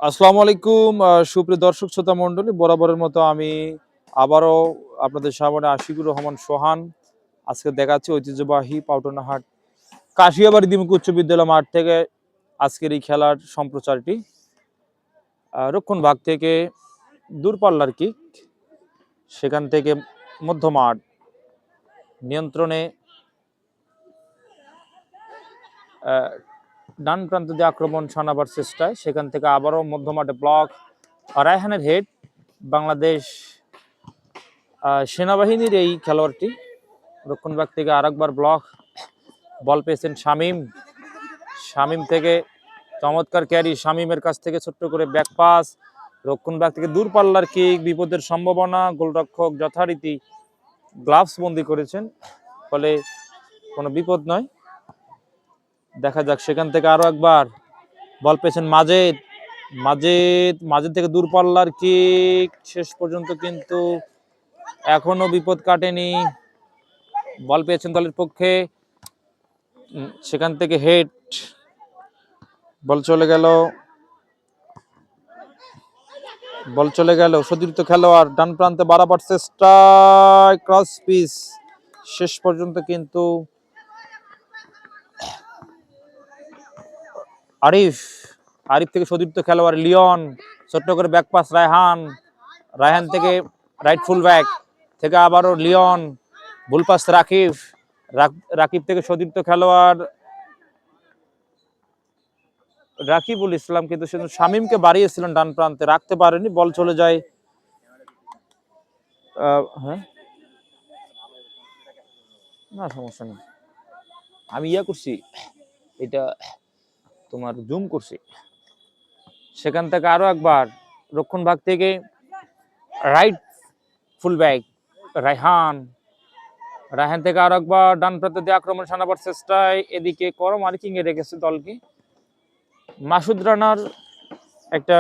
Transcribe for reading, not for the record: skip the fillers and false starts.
আসসালামু আলাইকুম সুপ্রিয় দর্শক শ্রোতা মণ্ডলী, বরাবরের মতো আমি আবারও আপনাদের সামনে আশিকুর রহমান সোহান আজকে দেখাচ্ছি ঐতিহ্যবাহী পাউটনাহাট কাশিয়াবাড়ি দ্বিমুখী উচ্চ বিদ্যালয় মাঠ থেকে আজকের এই খেলার সম্প্রচারটি। রক্ষণ ভাগ থেকে দূরপাল্লার কিক, সেখান থেকে মধ্যমাঠ নিয়ন্ত্রণে ডান প্রান্ত দিয়ে আক্রমণ সানাবার চেষ্টায়, সেখান থেকে আবারও মধ্যমাঠে ব্লক রায়হানের হেড। বাংলাদেশ সেনাবাহিনীর এই খেলোয়াড়টি রক্ষণভাগ থেকে আরেকবার ব্লক, বল পেয়েছেন শামীম। শামীম থেকে চমৎকার ক্যারি, শামীমের কাছ থেকে ছোট্ট করে ব্যাক পাস, রক্ষণভাগ থেকে দূরপাল্লার কিক, বিপদের সম্ভাবনা। গোলরক্ষক যথারীতি গ্লাভস বন্দি করেছেন, ফলে কোনো বিপদ নয়। দেখা যাক, সেখান থেকে আরো একবার বল পেয়েছেন মাজেদ। মাজেদ থেকে দূরপাল্লার কিক, শেষ পর্যন্ত কিন্তু এখনো বিপদ কাটেনি। বল পেয়েছেন দলের পক্ষে, সেখান থেকে হেড, বল চলে গেল সতীর্থ খেলোয়াড় ডান প্রান্তে বাড়াবার চেষ্টা, ক্রস পিস, শেষ পর্যন্ত কিন্তু আরিফ থেকে সতীর্থ খেলোয়াড় লিওন, ছোট্ট করে ব্যাক পাস রায়হান থেকে রাইট ফুল ব্যাক থেকে আবারও লিওন, ভুল পাস রাকিব থেকে সতীর্থ খেলোয়াড় রাকিবুল ইসলাম, কিন্তু সে শামীমকে বাড়িয়েছিলেন ডান প্রান্তে, রাখতে পারেনি, বল চলে যায়। হ্যাঁ, না সমস্যা নেই, আমি করছি, এটা তোমার জুম করছি। সেখান থেকে আরো একবার রক্ষণভাগ থেকে রাইট ফুল ব্যাক রায়হান থেকে আরো একবার ডান প্রান্তে দিয়ে আক্রমণ সানাবার চেষ্টায়, এদিকে করম মার্কিং এ রেখেছে দলকে। মাসুদ রানার একটা